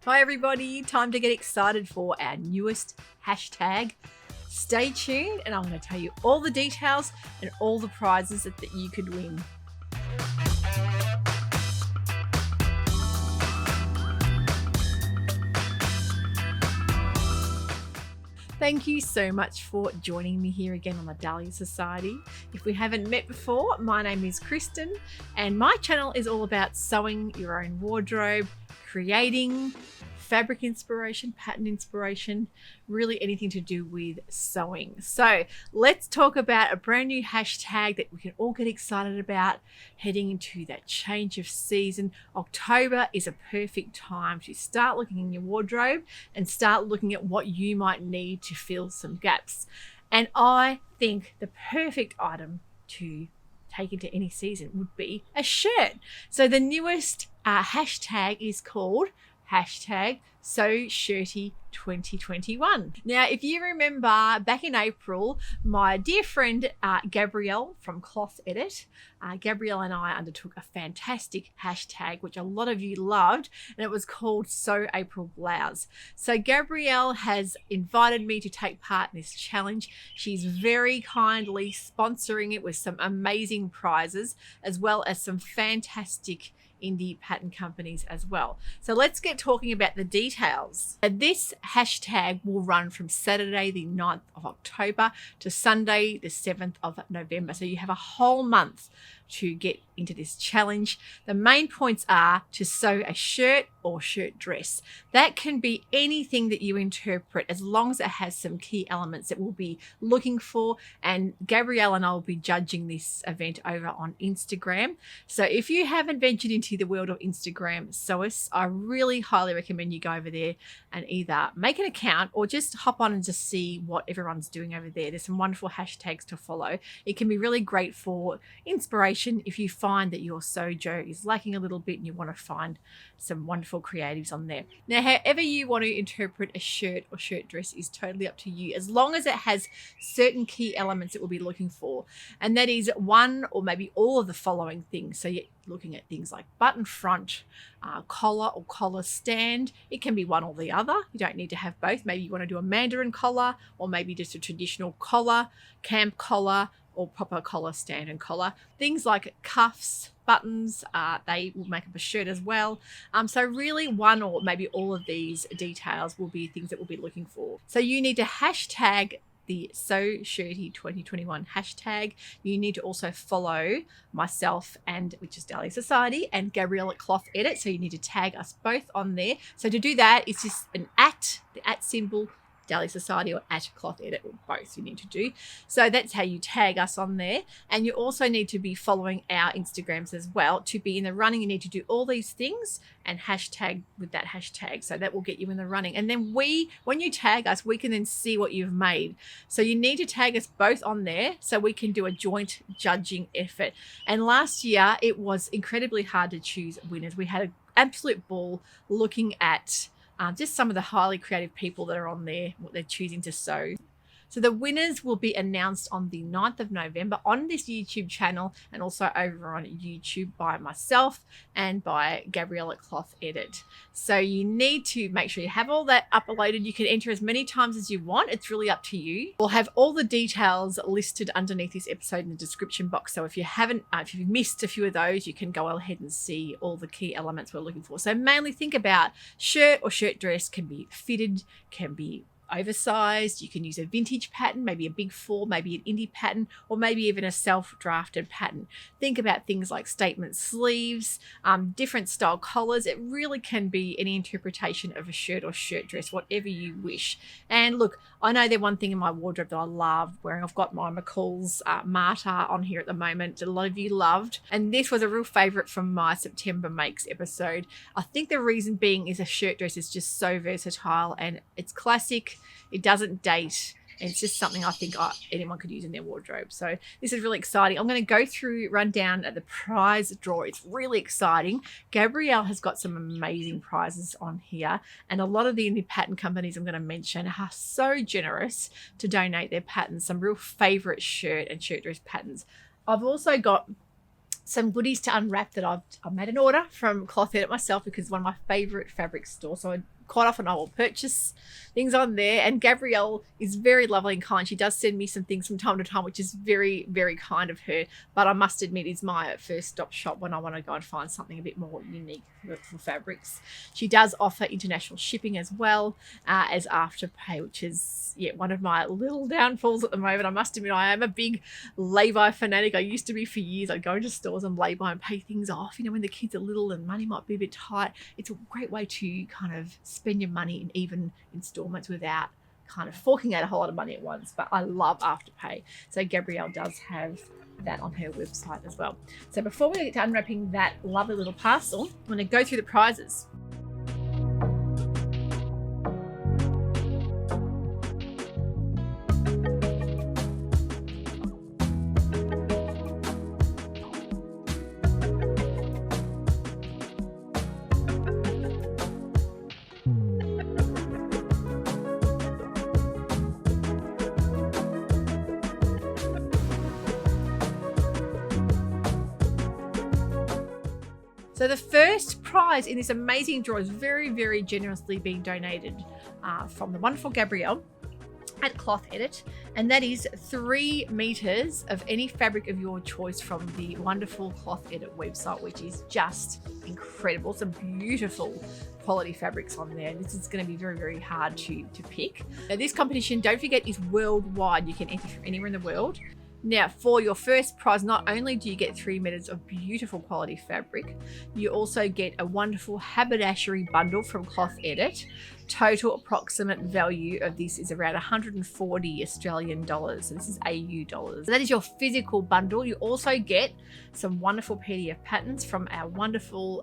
Hi everybody, time to get excited for our newest hashtag. Stay tuned and I'm going to tell you all the details and all the prizes that you could win. Thank you so much for joining me here again on the Dahlia Society. If we haven't met before, my name is Kristen and my channel is all about sewing your own wardrobe, creating fabric inspiration, pattern inspiration, really anything to do with sewing. So let's talk about a brand new hashtag that we can all get excited about heading into that change of season. October is a perfect time to start looking in your wardrobe and start looking at what you might need to fill some gaps. And I think the perfect item to take into any season would be a shirt. So the newest hashtag is called hashtag Sew Shirty 2021. Now, if you remember back in April, my dear friend Gabrielle from Cloth Edit, Gabrielle and I undertook a fantastic hashtag, which a lot of you loved, and it was called Sew April Blouse. So Gabrielle has invited me to take part in this challenge. She's very kindly sponsoring it with some amazing prizes, as well as some fantastic indie pattern companies as well. So let's get talking about the details. This hashtag will run from Saturday the 9th of October to Sunday the 7th of November. So you have a whole month to get into this challenge. The main points are to sew a shirt or shirt dress. That can be anything that you interpret, as long as it has some key elements that we'll be looking for. And Gabrielle and I will be judging this event over on Instagram. So if you haven't ventured into the world of Instagram Sewist, I really highly recommend you go over there and either make an account or just hop on and just see what everyone's doing over there. There's some wonderful hashtags to follow. It can be really great for inspiration if you find that your Sojo is lacking a little bit and you want to find some wonderful creatives on there. Now, however you want to interpret a shirt or shirt dress is totally up to you, as long as it has certain key elements that we'll be looking for. And that is one or maybe all of the following things. So you're looking at things like button front, collar or collar stand. It can be one or the other. You don't need to have both. Maybe you want to do a mandarin collar, or maybe just a traditional collar, camp collar, or proper collar, stand and collar. Things like cuffs, buttons, they will make up a shirt as well. So really one or maybe all of these details will be things that we'll be looking for. So you need to hashtag the Sew Shirty 2021 hashtag. You need to also follow myself, and which is Dahlia Society, and Gabrielle at Cloth Edit. So you need to tag us both on there. So to do that, it's just the at symbol, Dahlia Society, or at Cloth Edit, or both you need to do. So that's how you tag us on there. And you also need to be following our Instagrams as well. To be in the running, you need to do all these things and hashtag with that hashtag. So that will get you in the running. And then when you tag us, we can then see what you've made. So you need to tag us both on there so we can do a joint judging effort. And last year, it was incredibly hard to choose winners. We had an absolute ball looking at just some of the highly creative people that are on there, what they're choosing to sew. So the winners will be announced on the 9th of November on this YouTube channel, and also over on YouTube by myself and by Gabrielle at Cloth Edit. So you need to make sure you have all that uploaded. You can enter as many times as you want. It's really up to you. We'll have all the details listed underneath this episode in the description box. So if you've missed a few of those, you can go ahead and see all the key elements we're looking for. So mainly think about shirt or shirt dress can be fitted, can be oversized. You can use a vintage pattern, maybe a big four, maybe an indie pattern, or maybe even a self-drafted pattern. Think about things like statement sleeves, different style collars. It really can be any interpretation of a shirt or shirt dress, whatever you wish. And look, I know there's one thing in my wardrobe that I love wearing. I've got my McCall's Marta on here at the moment that a lot of you loved. And this was a real favorite from my September Makes episode. I think the reason being is a shirt dress is just so versatile and it's classic. It doesn't date. It's just something I think anyone could use in their wardrobe. So this is really exciting. I'm going to run down the prize draw. It's really exciting. Gabrielle has got some amazing prizes on here. And a lot of the indie pattern companies I'm going to mention are so generous to donate their patterns, some real favorite shirt and shirt dress patterns. I've also got some goodies to unwrap that I made an order from Cloth Edit myself because it's one of my favorite fabric stores. So quite often I will purchase things on there, and Gabrielle is very lovely and kind. She does send me some things from time to time, which is very, very kind of her, but I must admit is my first stop shop when I want to go and find something a bit more unique for fabrics. She does offer international shipping as well as Afterpay, which is one of my little downfalls at the moment. I must admit I am a big lay-by fanatic. I used to be for years. I'd go into stores and lay-by and pay things off, when the kids are little and money might be a bit tight. It's a great way to kind of spend your money in even installments without kind of forking out a whole lot of money at once. But I love Afterpay. So Gabrielle does have that on her website as well. So before we get to unwrapping that lovely little parcel, I'm going to go through the prizes. So the first prize in this amazing draw is very, very generously being donated from the wonderful Gabrielle at Cloth Edit, and that is 3 meters of any fabric of your choice from the wonderful Cloth Edit website, which is just incredible. Some beautiful quality fabrics on there. This is going to be very, very hard to pick. Now, this competition, don't forget, is worldwide. You can enter from anywhere in the world. Now, for your first prize, not only do you get 3 meters of beautiful quality fabric, you also get a wonderful haberdashery bundle from Cloth Edit. Total approximate value of this is around 140 Australian dollars. So this is AU dollars. So that is your physical bundle. You also get some wonderful PDF patterns from our wonderful,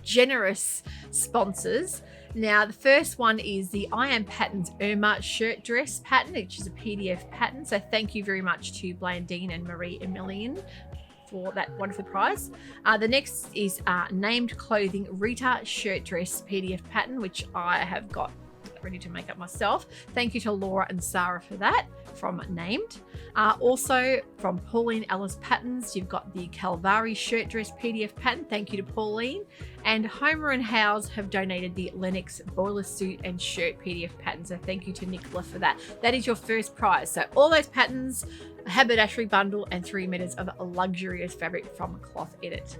generous sponsors. Now, the first one is the I Am Patterns Irma shirt dress pattern, which is a PDF pattern. So thank you very much to Blandine and Marie Emilian for that wonderful prize. The next is Named Clothing Rita shirt dress PDF pattern, which I have got ready to make up myself. Thank you to Laura and Sarah for that from Named. Also from Pauline Ellis Patterns, you've got the Calvary shirt dress PDF pattern. Thank you to Pauline. And Homer and Howes have donated the Lennox boiler suit and shirt PDF pattern. So thank you to Nicola for that. That is your first prize. So all those patterns, a haberdashery bundle, and 3 meters of luxurious fabric from Cloth Edit.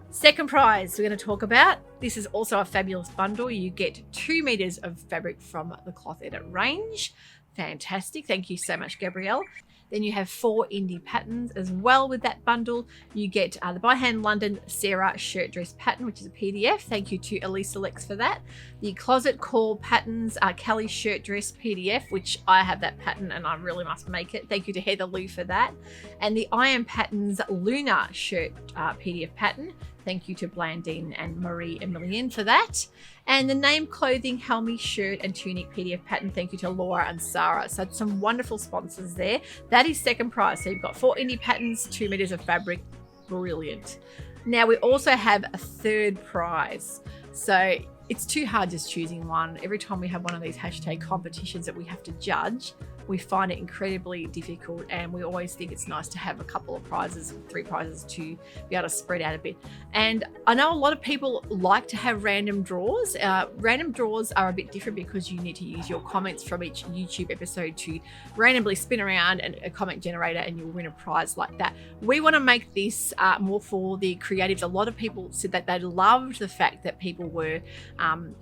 Second prize we're going to talk about. This is also a fabulous bundle. You get 2 meters of fabric from the Cloth Edit range. Fantastic. Thank you so much, Gabrielle. Then you have 4 indie patterns as well with that bundle. You get the By Hand London Sarah shirt dress pattern, which is a PDF. Thank you to Elisa Lex for that. The Closet Call Patterns Kelly shirt dress PDF, which I have that pattern and I really must make it. Thank you to Heather Lou for that. And the I Am Patterns Luna shirt PDF pattern. Thank you to Blandine and Marie Emilian for that. And the Name Clothing Helmy shirt and tunic PDF pattern. Thank you to Laura and Sarah. So some wonderful sponsors there. That is second prize. So you've got 4 indie patterns, 2 meters of fabric. Brilliant. Now we also have a third prize. So it's too hard just choosing one. Every time we have one of these hashtag competitions that we have to judge, we find it incredibly difficult, and we always think it's nice to have a couple of prizes, 3 prizes, to be able to spread out a bit. And I know a lot of people like to have random draws. Random draws are a bit different because you need to use your comments from each YouTube episode to randomly spin around and a comment generator, and you'll win a prize like that. We want to make this more for the creatives. A lot of people said that they loved the fact that people were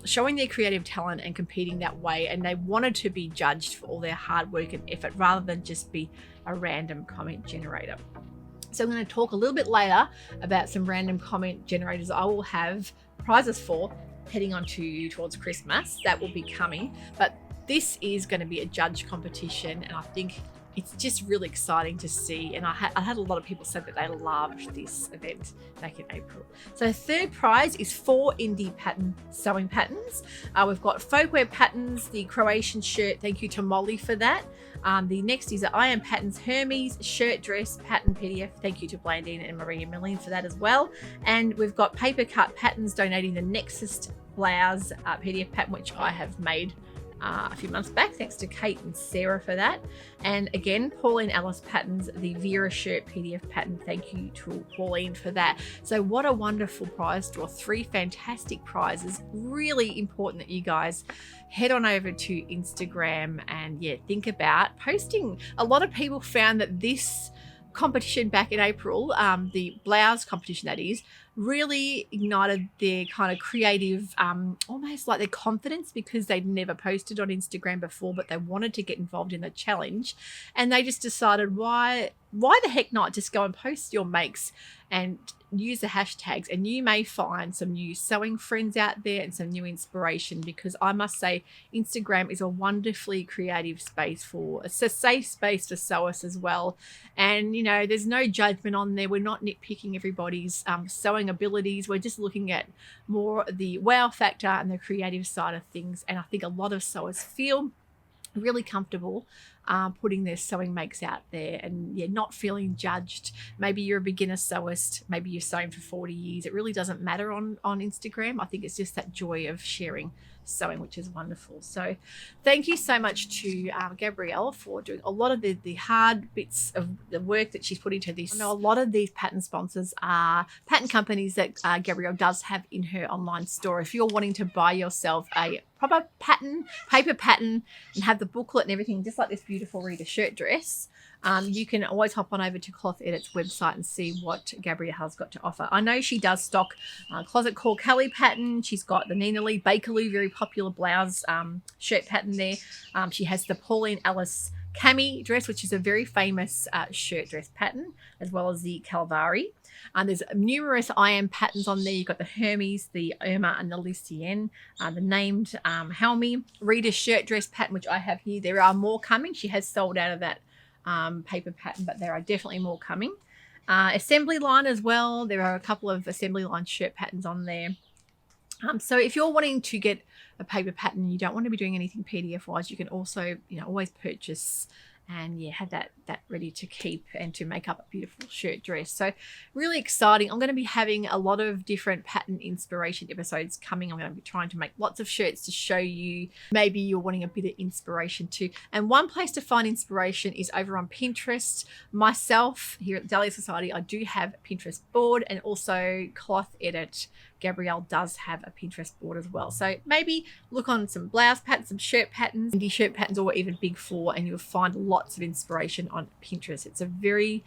showing their creative talent and competing that way, and they wanted to be judged for all their hard work and effort rather than just be a random comment generator. So I'm going to talk a little bit later about some random comment generators I will have prizes for heading on towards Christmas. That will be coming, but this is going to be a judge competition, and I think it's just really exciting to see. And I had a lot of people say that they loved this event back in April. So third prize is 4 indie pattern sewing patterns. We've got Folkwear Patterns, the Croatian shirt. Thank you to Molly for that. The next is I Am Patterns Hermes shirt dress pattern PDF. Thank you to Blandine and Maria Millian for that as well. And we've got Paper Cut Patterns donating the Nexus blouse PDF pattern, which I have made a few months back. Thanks to Kate and Sarah for that. And again, Pauline Ellis Patterns, the Vera shirt PDF pattern. Thank you to Pauline for that. So what a wonderful prize draw. 3 fantastic prizes. Really important that you guys head on over to Instagram and think about posting. A lot of people found that this competition back in April, the blouse competition that is, really ignited their kind of creative, almost like their confidence, because they'd never posted on Instagram before, but they wanted to get involved in the challenge. And they just decided, why the heck not just go and post your makes and use the hashtags, and you may find some new sewing friends out there and some new inspiration, because I must say Instagram is a wonderfully creative space it's a safe space for sewers as well. And there's no judgment on there. We're not nitpicking everybody's sewing abilities. We're just looking at more the wow factor and the creative side of things. And I think a lot of sewers feel really comfortable putting their sewing makes out there and not feeling judged. Maybe you're a beginner sewist, maybe you're sewing for 40 years. It really doesn't matter on Instagram. I think it's just that joy of sharing sewing, which is wonderful. So thank you so much to Gabrielle for doing a lot of the hard bits of the work that she's put into this. I know a lot of these pattern sponsors are pattern companies that Gabrielle does have in her online store. If you're wanting to buy yourself a proper paper pattern and have the booklet and everything, just like this beautiful Rita shirt dress, you can always hop on over to Cloth Edit's website and see what Gabrielle has got to offer. I know she does stock Closet Call Kelly pattern. She's got the Nina Lee Bakerloo, very popular blouse shirt pattern there. She has the Pauline Ellis cami dress, which is a very famous shirt dress pattern, as well as the Calvari. There's numerous IM patterns on there. You've got the Hermes, the Irma, and the Lucienne, the named Helmi. Rita's shirt dress pattern, which I have here. There are more coming. She has sold out of that paper pattern, but there are definitely more coming. Assembly line as well. There are a couple of assembly line shirt patterns on there. So if you're wanting to get a paper pattern and you don't want to be doing anything PDF wise, you can also always purchase and have that ready to keep and to make up a beautiful shirt dress. So really exciting. I'm going to be having a lot of different pattern inspiration episodes coming. I'm going to be trying to make lots of shirts to show you. Maybe you're wanting a bit of inspiration too. And one place to find inspiration is over on Pinterest. Myself here at the Dahlia Society, I do have a Pinterest board, and also Cloth Edit Gabrielle does have a Pinterest board as well. So maybe look on some blouse patterns, some shirt patterns, indie shirt patterns, or even Big Four, and you'll find lots of inspiration on Pinterest. It's a very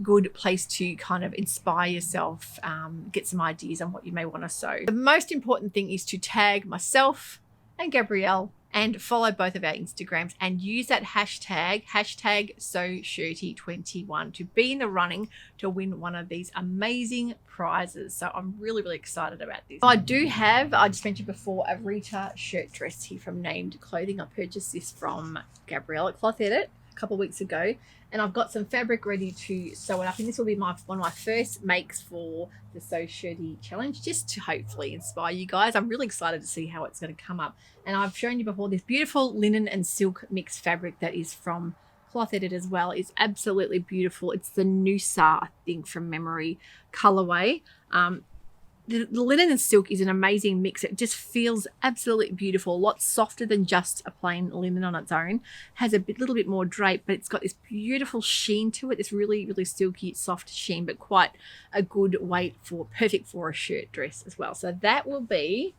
good place to kind of inspire yourself, get some ideas on what you may want to sew. The most important thing is to tag myself and Gabrielle and follow both of our Instagrams and use that hashtag SewShirty21 to be in the running to win one of these amazing prizes. So I'm really, really excited about this. I just mentioned before, a Rita shirt dress here from Named Clothing. I purchased this from Gabrielle at Cloth Edit a couple of weeks ago, and I've got some fabric ready to sew it up, and this will be one of my first makes for the Sew Shirty challenge, just to hopefully inspire you guys. I'm really excited to see how it's going to come up. And I've shown you before this beautiful linen and silk mixed fabric that is from Cloth Edit as well. It's absolutely beautiful. It's the Noosa, I think, from memory colorway. The linen and silk is an amazing mix. It just feels absolutely beautiful. A lot softer than just a plain linen on its own. Has a little bit more drape, but it's got this beautiful sheen to it. This really, really silky, soft sheen, but quite a good weight, perfect for a shirt dress as well. So that will be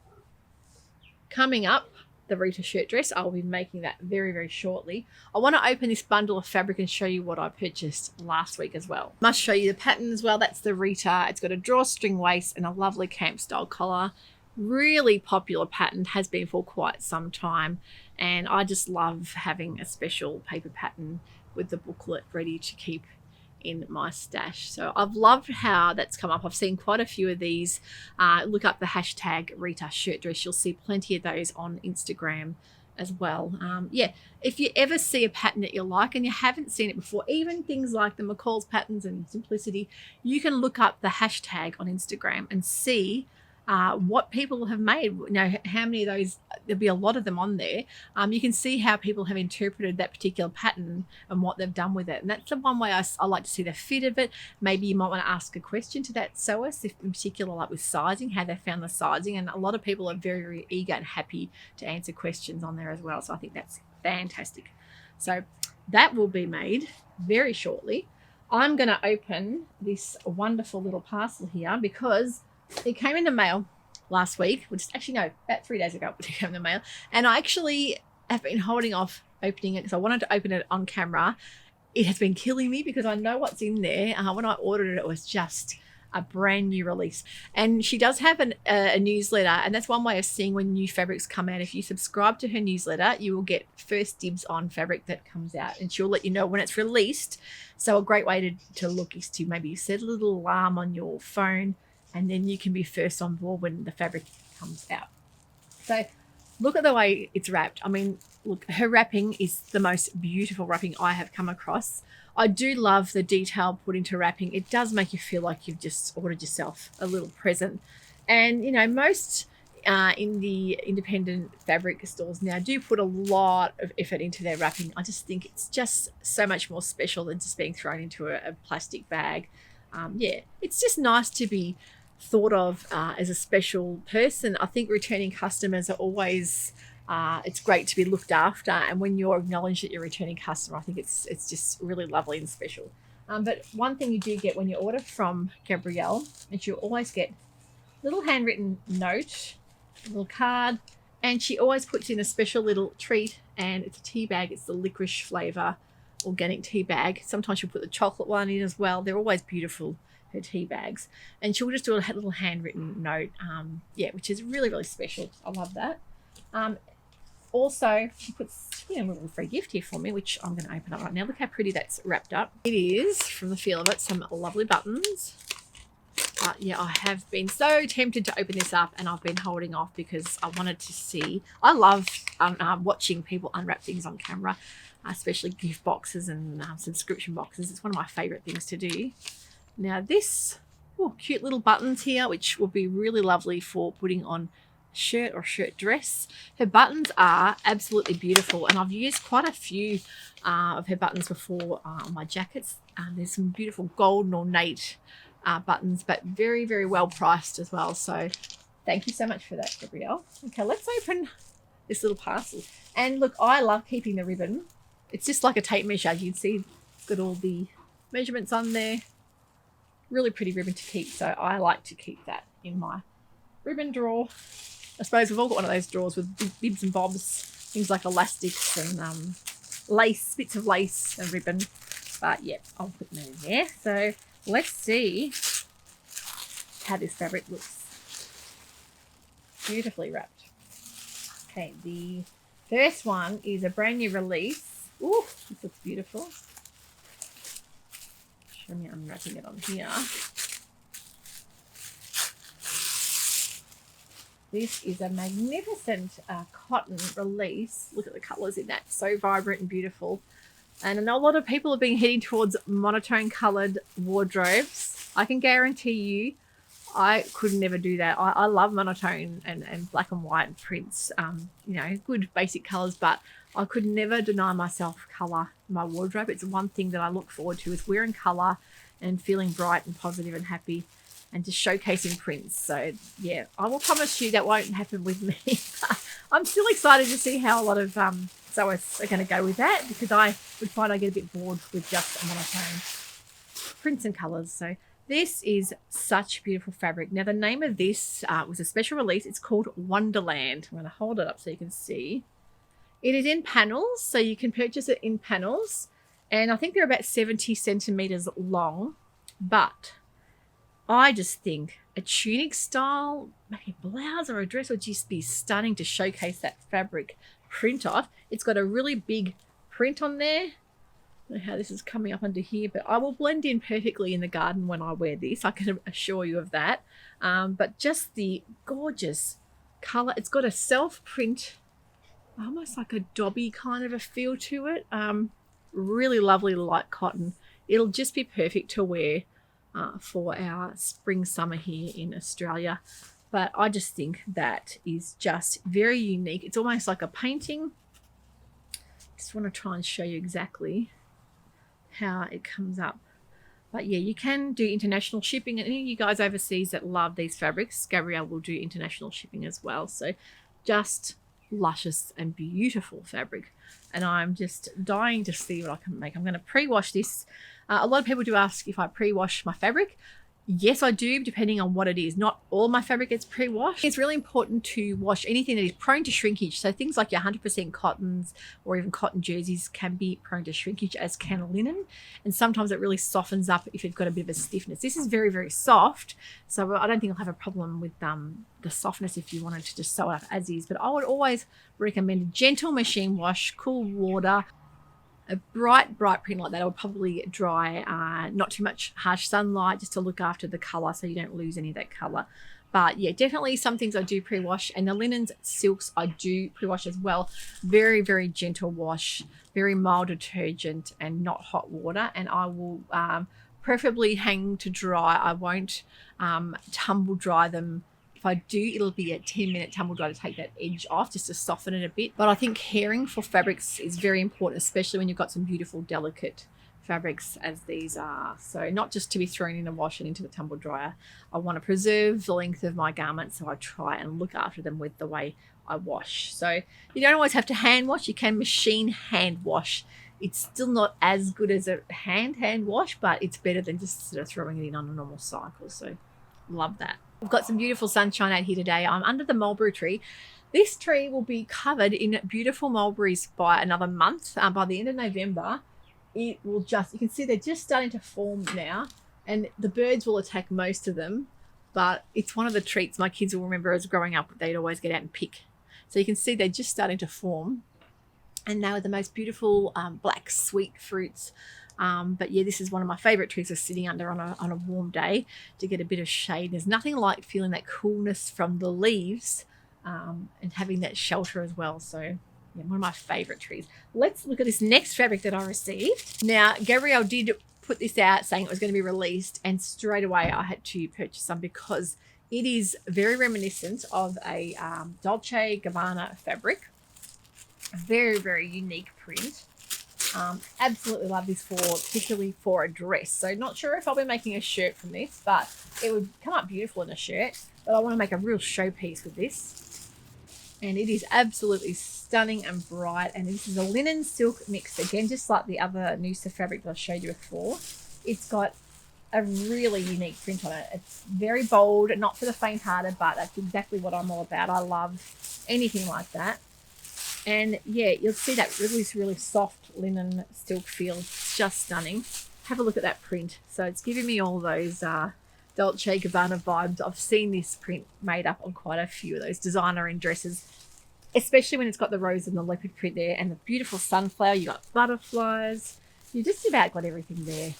coming up. The Rita shirt dress. I'll be making that very, very shortly. I want to open this bundle of fabric and show you what I purchased last week as well. Must show you the pattern as well. That's the Rita. It's got a drawstring waist and a lovely camp style collar. Really popular pattern, has been for quite some time, and I just love having a special paper pattern with the booklet ready to keep in my stash. So I've loved how that's come up. I've seen quite a few of these. Look up the hashtag Rita shirt dress. You'll see plenty of those on Instagram as well. If you ever see a pattern that you like and you haven't seen it before, even things like the McCall's patterns and Simplicity, you can look up the hashtag on Instagram and see what people have made. You know, how many of those, there'll be a lot of them on there. You can see how people have interpreted that particular pattern and what they've done with it. And that's the one way I like to see the fit of it. Maybe you might want to ask a question to that sewist, if in particular, like with sizing, how they found the sizing. And a lot of people are very, very eager and happy to answer questions on there as well. So I think that's fantastic. So that will be made very shortly. I'm going to open this wonderful little parcel here because it came in the mail last week, which is actually, no, about 3 days ago it came in the mail. And I actually have been holding off opening it because I wanted to open it on camera. It has been killing me because I know what's in there. When I ordered it, it was just a brand new release. And she does have a newsletter, and that's one way of seeing when new fabrics come out. If you subscribe to her newsletter, you will get first dibs on fabric that comes out, and she'll let you know when it's released. So a great way to look is to maybe set a little alarm on your phone, and then you can be first on board when the fabric comes out. So look at the way it's wrapped. I mean, look, her wrapping is the most beautiful wrapping I have come across. I do love the detail put into wrapping. It does make you feel like you've just ordered yourself a little present. And, you know, most in the independent fabric stores now do put a lot of effort into their wrapping. I just think it's just so much more special than just being thrown into a plastic bag. Yeah, it's just nice to be thought of as a special person. I think returning customers are always... it's great to be looked after, and when you're acknowledged that you're a returning customer, I think it's just really lovely and special. But one thing you do get when you order from Gabrielle is you'll always get a little handwritten note, a little card, and she always puts in a special little treat, and it's a tea bag. It's the licorice flavour organic tea bag. Sometimes she'll put the chocolate one in as well. They're always beautiful, her tea bags, and she'll just do a little handwritten note, yeah, which is really, really special. I love that. Also, she puts a little free gift here for me, which I'm going to open up right now. Look how pretty that's wrapped up. It is, from the feel of it, some lovely buttons. Yeah, I have been so tempted to open this up, and I've been holding off because I wanted to see. I love watching people unwrap things on camera, especially gift boxes and subscription boxes. It's one of my favourite things to do. Now this, cute little buttons here, which will be really lovely for putting on shirt or shirt dress. Her buttons are absolutely beautiful, and I've used quite a few of her buttons before on my jackets. There's some beautiful gold and ornate buttons, but very, very well priced as well. So thank you so much for that, Gabrielle. Okay, let's open this little parcel. And look, I love keeping the ribbon. It's just like a tape measure. You can see it's got all the measurements on there. Really pretty ribbon to keep, so I like to keep that in my ribbon drawer. I suppose we've all got one of those drawers with bibs and bobs, things like elastics and lace, bits of lace and ribbon. But yeah, I'll put them in there. So let's see how this fabric looks. Beautifully wrapped. Okay, the first one is a brand new release. Ooh, this looks beautiful. Show me unwrapping it on here. This is a magnificent cotton release. Look at the colours in that. So vibrant and beautiful. And I know a lot of people have been heading towards monotone coloured wardrobes. I can guarantee you I could never do that. I love monotone and black and white prints, you know, good basic colours, but I could never deny myself colour in my wardrobe. It's one thing that I look forward to, is wearing colour and feeling bright and positive and happy, and just showcasing prints. So yeah, I will promise you that won't happen with me. I'm still excited to see how a lot of sewists are going to go with that, because I would find I get a bit bored with just monotone prints and colours. So this is such beautiful fabric. Now the name of this was a special release. It's called Wonderland. I'm going to hold it up so you can see. It is in panels, so you can purchase it in panels, and I think they're about 70 centimeters long. But I just think a tunic style, maybe a blouse or a dress, would just be stunning to showcase that fabric print off. It's got a really big print on there. I don't know how this is coming up under here, but I will blend in perfectly in the garden when I wear this. I can assure you of that. But just the gorgeous colour. It's got a self-print, almost like a dobby kind of a feel to it. Really lovely light cotton. It'll just be perfect to wear for our spring summer here in Australia. But I just think that is just very unique. It's almost like a painting. Just want to try and show you exactly how it comes up. But yeah, you can do international shipping, and any of you guys overseas that love these fabrics, Gabrielle will do international shipping as well. So just luscious and beautiful fabric, and I'm just dying to see what I can make. I'm going to pre-wash this. A lot of people do ask if I pre-wash my fabric. Yes, I do, depending on what it is. Not all my fabric gets pre-washed. It's really important to wash anything that is prone to shrinkage. So things like your 100% cottons or even cotton jerseys can be prone to shrinkage, as can linen. And sometimes it really softens up if you've got a bit of a stiffness. This is very, very soft. So I don't think I'll have a problem with the softness if you wanted to just sew it up as is. But I would always recommend a gentle machine wash, cool water. A bright print like that, I would probably dry, not too much harsh sunlight, just to look after the colour so you don't lose any of that colour. But yeah, definitely some things I do pre-wash, and the linens, silks I do pre-wash as well. Very, very gentle wash, very mild detergent and not hot water. And I will preferably hang to dry. I won't tumble dry them. If I do, it'll be a 10-minute tumble dry to take that edge off, just to soften it a bit. But I think hairing for fabrics is very important, especially when you've got some beautiful, delicate fabrics as these are. So not just to be thrown in the wash and into the tumble dryer. I want to preserve the length of my garments, so I try and look after them with the way I wash. So you don't always have to hand wash. You can machine hand wash. It's still not as good as a hand wash, but it's better than just sort of throwing it in on a normal cycle. So love that. We've got some beautiful sunshine out here today. I'm under the mulberry tree. This tree will be covered in beautiful mulberries by another month. By the end of November, it will just, you can see they're just starting to form now, and the birds will attack most of them. But it's one of the treats my kids will remember as growing up. They'd always get out and pick. So you can see they're just starting to form. And now the most beautiful black sweet fruits. But yeah, this is one of my favorite trees to sitting under on a warm day to get a bit of shade. There's nothing like feeling that coolness from the leaves and having that shelter as well. So yeah, one of my favorite trees. Let's look at this next fabric that I received. Now, Gabrielle did put this out saying it was going to be released, and straight away I had to purchase some because it is very reminiscent of a Dolce & Gabbana fabric. Very, very unique print. Absolutely love this particularly for a dress. So not sure if I'll be making a shirt from this, but it would come up beautiful in a shirt. But I want to make a real showpiece with this. And it is absolutely stunning and bright. And this is a linen silk mix. Again, just like the other Noosa fabric that I showed you before. It's got a really unique print on it. It's very bold, not for the faint-hearted, but that's exactly what I'm all about. I love anything like that. And yeah, you'll see that really soft linen silk feel. It's just stunning. Have a look at that print. So it's giving me all those Dolce & Gabbana vibes. I've seen this print made up on quite a few of those designer in dresses, especially when it's got the rose and the leopard print there and the beautiful sunflower. You got butterflies. You just about got everything there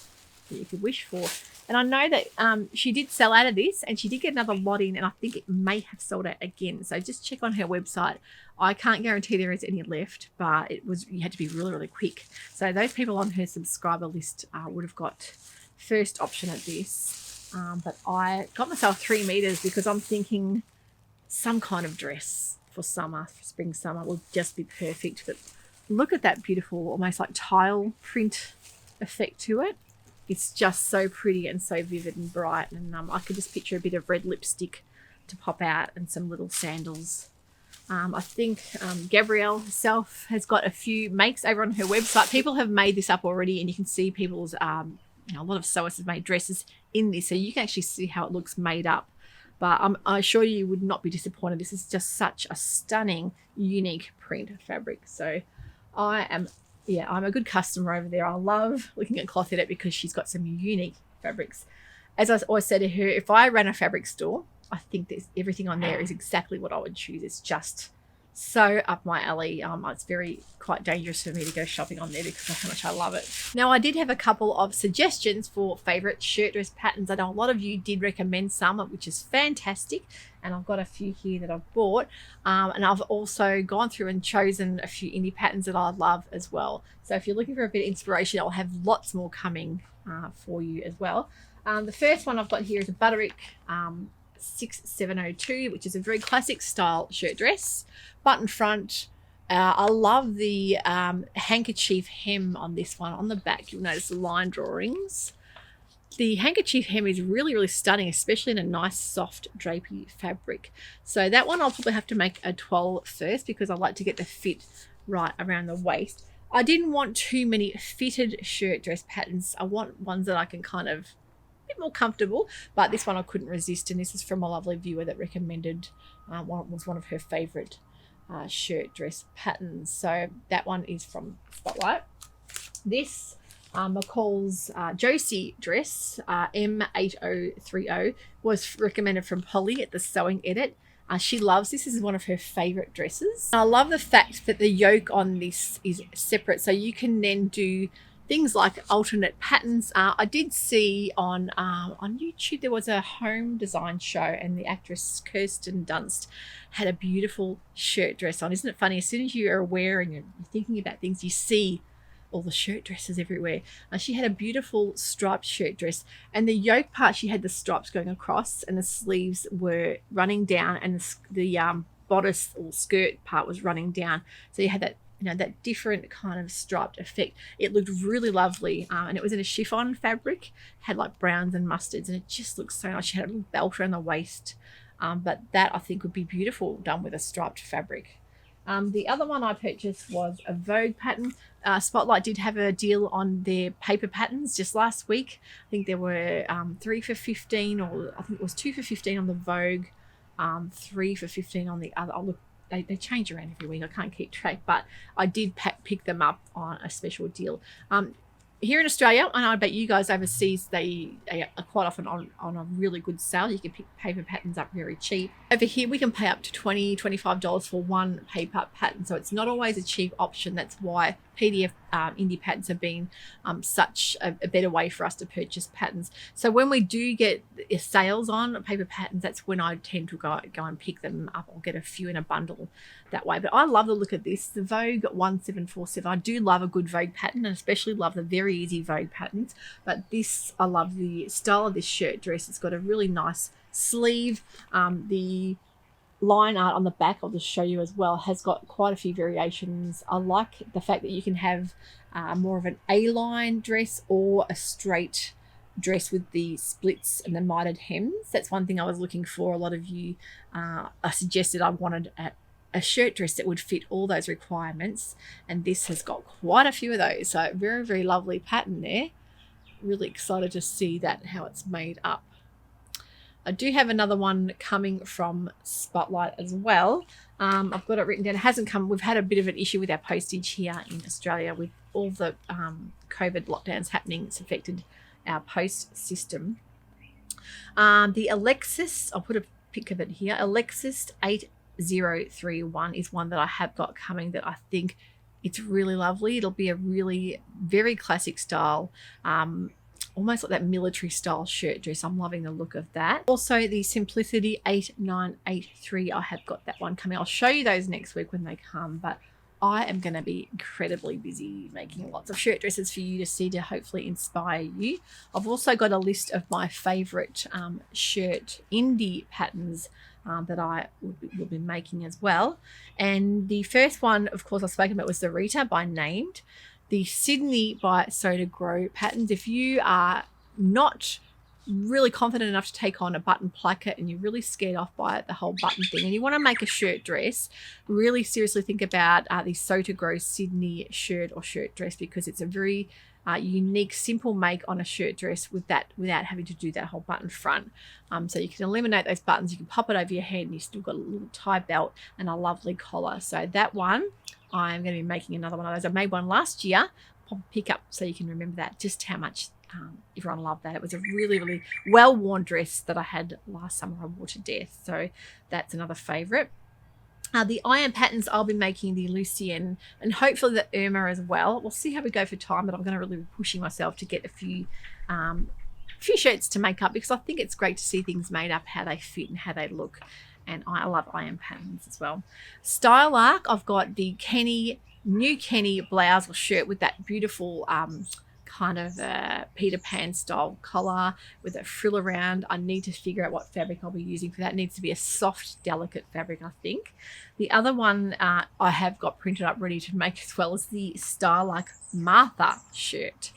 that you could wish for. And I know that she did sell out of this, and she did get another lot in, and I think it may have sold out again. So just check on her website. I can't guarantee there is any left, but you had to be really quick. So those people on her subscriber list would have got first option at this. But I got myself 3 meters because I'm thinking some kind of dress for summer, for spring, summer will just be perfect. But look at that beautiful, almost like tile print effect to it. It's just so pretty and so vivid and bright. And I could just picture a bit of red lipstick to pop out and some little sandals. I think Gabrielle herself has got a few makes over on her website. People have made this up already, and you can see people's, a lot of sewers have made dresses in this, so you can actually see how it looks made up. But I assure you would not be disappointed. This is just such a stunning, unique print fabric. So I'm a good customer over there. I love looking at Cloth Edit because she's got some unique fabrics. As I always say to her, if I ran a fabric store, I think everything on there is exactly what I would choose. It's just so up my alley. It's quite dangerous for me to go shopping on there because of how much I love it. Now, I did have a couple of suggestions for favorite shirt dress patterns. I know a lot of you did recommend some, which is fantastic. And I've got a few here that I've bought. And I've also gone through and chosen a few indie patterns that I love as well. So if you're looking for a bit of inspiration, I'll have lots more coming for you as well. The first one I've got here is a Butterick 6702, which is a very classic style shirt dress. Button front. I love the handkerchief hem on this one. On the back, you'll notice the line drawings. The handkerchief hem is really, really stunning, especially in a nice soft drapey fabric. So that one I'll probably have to make a 12 first because I like to get the fit right around the waist. I didn't want too many fitted shirt dress patterns. I want ones that I can kind of a bit more comfortable, but this one I couldn't resist, and this is from a lovely viewer that recommended was one of her favorite shirt dress patterns. So that one is from Spotlight. This McCall's Josie dress, M8030, was recommended from Polly at the Sewing Edit. She loves this. This is one of her favorite dresses. I love the fact that the yoke on this is separate, so you can then do things like alternate patterns. I did see on YouTube there was a home design show, and the actress Kirsten Dunst had a beautiful shirt dress on. Isn't it funny? As soon as you are aware and you're thinking about things, you see all the shirt dresses everywhere. She had a beautiful striped shirt dress, and the yoke part, she had the stripes going across and the sleeves were running down, and the bodice or skirt part was running down. So you had that, that different kind of striped effect. It looked really lovely, and it was in a chiffon fabric, had like browns and mustards, and it just looked so nice. She had a little belt around the waist, but that I think would be beautiful done with a striped fabric. The other one I purchased was a Vogue pattern. Spotlight did have a deal on their paper patterns just last week. I think there were 3 for $15, or I think it was 2 for $15 on the Vogue, 3 for $15 on the other. Look, they change around every week. I can't keep track, but I did pick them up on a special deal. Here in Australia, and I bet you guys overseas, they are quite often on a really good sale. You can pick paper patterns up very cheap. Over here, we can pay up to $20, $25 for one paper pattern. So it's not always a cheap option. That's why PDF indie patterns have been such a better way for us to purchase patterns. So when we do get sales on paper patterns, that's when I tend to go and pick them up. I'll get a few in a bundle that way. But I love the look of this, the Vogue 1747. I do love a good Vogue pattern, and especially love the very easy Vogue patterns. But this, I love the style of this shirt dress. It's got a really nice sleeve. The line art on the back, I'll just show you as well, has got quite a few variations. I like the fact that you can have more of an A-line dress or a straight dress with the splits and the mitered hems. That's one thing I was looking for. A lot of you suggested I wanted a shirt dress that would fit all those requirements, and this has got quite a few of those. So very, very lovely pattern there. Really excited to see that, how it's made up. I do have another one coming from Spotlight as well. I've got it written down. It hasn't come. We've had a bit of an issue with our postage here in Australia with all the COVID lockdowns happening. It's affected our post system. The Alexis, I'll put a pic of it here. Alexis 8031 is one that I have got coming that I think it's really lovely. It'll be a really very classic style, almost like that military style shirt dress. I'm loving the look of that. Also the Simplicity 8983, I have got that one coming. I'll show you those next week when they come, but I am going to be incredibly busy making lots of shirt dresses for you to see, to hopefully inspire you. I've also got a list of my favorite shirt indie patterns that I will be making as well. And the first one, of course, I've spoken about was the Rita by Named. The Sydney by Sew to Grow patterns. If you are not really confident enough to take on a button placket and you're really scared off by the whole button thing and you want to make a shirt dress, really seriously think about the Sew to Grow Sydney shirt or shirt dress, because it's a very unique, simple make on a shirt dress without having to do that whole button front. So you can eliminate those buttons, you can pop it over your head, and you've still got a little tie belt and a lovely collar. So that one, I'm going to be making another one of those. I made one last year. Pop a pick up so you can remember that, just how much everyone loved that. It was a really, really well-worn dress that I had last summer. I wore to death. So that's another favourite. The iron patterns, I'll be making the Lucienne and hopefully the Irma as well. We'll see how we go for time, but I'm going to really be pushing myself to get a few shirts to make up, because I think it's great to see things made up, how they fit and how they look. And I love iron patterns as well. Style Arc, I've got the new Kenny blouse or shirt with that beautiful kind of a Peter Pan style collar with a frill around. I need to figure out what fabric I'll be using for that. It needs to be a soft, delicate fabric, I think. The other one I have got printed up ready to make as well is the Starlike Martha shirt.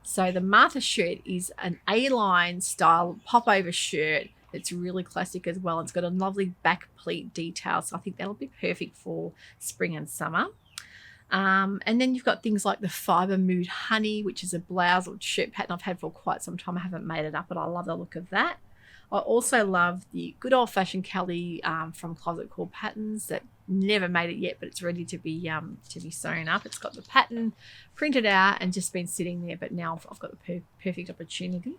So the Martha shirt is an A-line style pop-over shirt. It's really classic as well. It's got a lovely back pleat detail, so I think that'll be perfect for spring and summer. And then you've got things like the Fiber Mood Honey, which is a blouse or shirt pattern I've had for quite some time. I haven't made it up, but I love the look of that. I also love the good old-fashioned Kelly from Closet Core Patterns that never made it yet, but it's ready to be sewn up. It's got the pattern printed out and just been sitting there, but now I've got the perfect opportunity.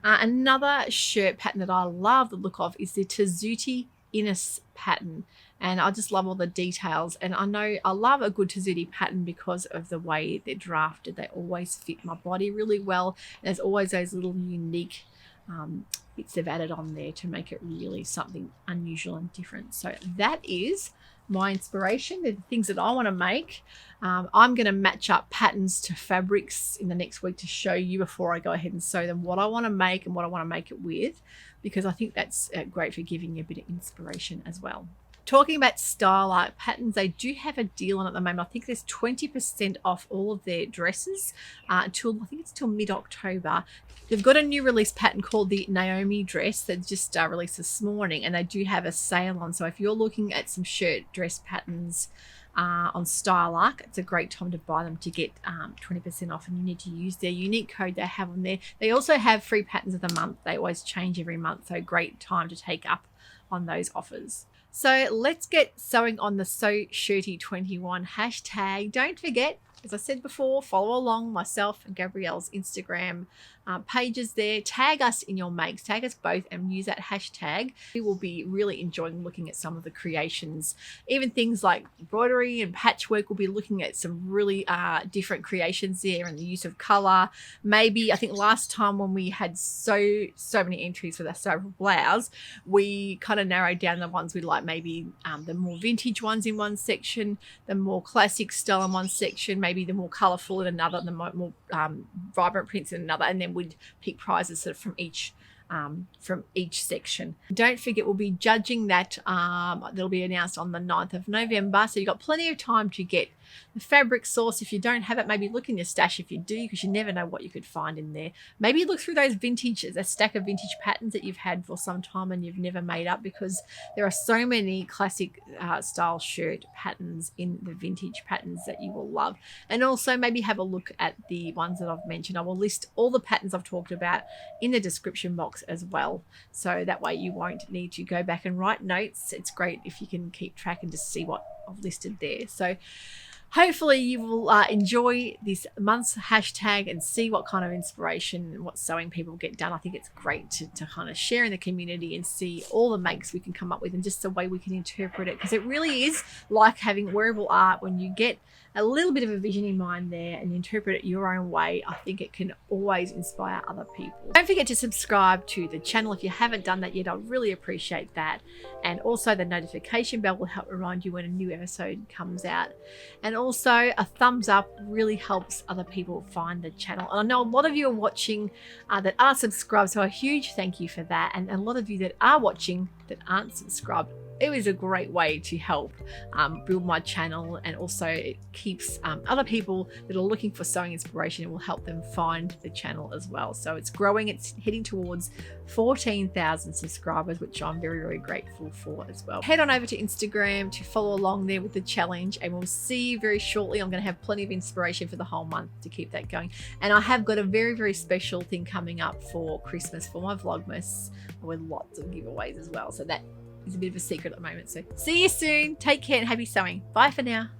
Another shirt pattern that I love the look of is the Tessuti Innis pattern, and I just love all the details. And I know I love a good Tessuti pattern because of the way they're drafted. They always fit my body really well, and there's always those little unique bits they've added on there to make it really something unusual and different. So that is my inspiration, the things that I want to make. I'm going to match up patterns to fabrics in the next week to show you before I go ahead and sew them what I want to make and what I want to make it with, because I think that's great for giving you a bit of inspiration as well. Talking about Starlike Patterns, they do have a deal on at the moment. I think there's 20% off all of their dresses until, I think it's till mid-October. They've got a new release pattern called the Naomi dress that just released this morning, and they do have a sale on. So if you're looking at some shirt dress patterns on Starlike, it's a great time to buy them to get 20% off, and you need to use their unique code they have on there. They also have free patterns of the month. They always change every month, so great time to take up on those offers. So let's get sewing on the Sew Shirty 21 hashtag. Don't forget, as I said before, follow along myself and Gabrielle's Instagram pages there. Tag us in your makes, tag us both, and use that hashtag. We will be really enjoying looking at some of the creations, even things like embroidery and patchwork. We'll be looking at some really different creations there, and the use of color. Maybe, I think last time when we had so many entries for the Style blouse, we kind of narrowed down the ones we like, maybe the more vintage ones in one section, the more classic style in one section, maybe the more colorful in another, the more vibrant prints in another, and then we'd pick prizes sort of from each section. Don't forget, we'll be judging that. That'll be announced on the 9th of November, so you've got plenty of time to get the fabric source. If you don't have it, maybe look in your stash if you do, because you never know what you could find in there. Maybe look through those vintages, a stack of vintage patterns that you've had for some time and you've never made up, because there are so many classic style shirt patterns in the vintage patterns that you will love. And also maybe have a look at the ones that I've mentioned. I will list all the patterns I've talked about in the description box as well, so that way you won't need to go back and write notes. It's great if you can keep track and just see what I've listed there. So hopefully you will enjoy this month's hashtag and see what kind of inspiration and what sewing people get done. I think it's great to kind of share in the community and see all the makes we can come up with and just the way we can interpret it, because it really is like having wearable art. When you get a little bit of a vision in mind there and you interpret it your own way, I think it can always inspire other people. Don't forget to subscribe to the channel if you haven't done that yet. I'd really appreciate that. And also the notification bell will help remind you when a new episode comes out. And also a thumbs up really helps other people find the channel. And I know a lot of you are watching that are subscribed, so a huge thank you for that. And a lot of you that are watching that aren't subscribed, it was a great way to help build my channel, and also it keeps other people that are looking for sewing inspiration, it will help them find the channel as well. So it's growing, it's heading towards 14,000 subscribers, which I'm very, very grateful for as well. Head on over to Instagram to follow along there with the challenge, and we'll see you very shortly. I'm going to have plenty of inspiration for the whole month to keep that going. And I have got a very, very special thing coming up for Christmas for my Vlogmas with lots of giveaways as well. So that is a bit of a secret at the moment. So see you soon. Take care and happy sewing. Bye for now.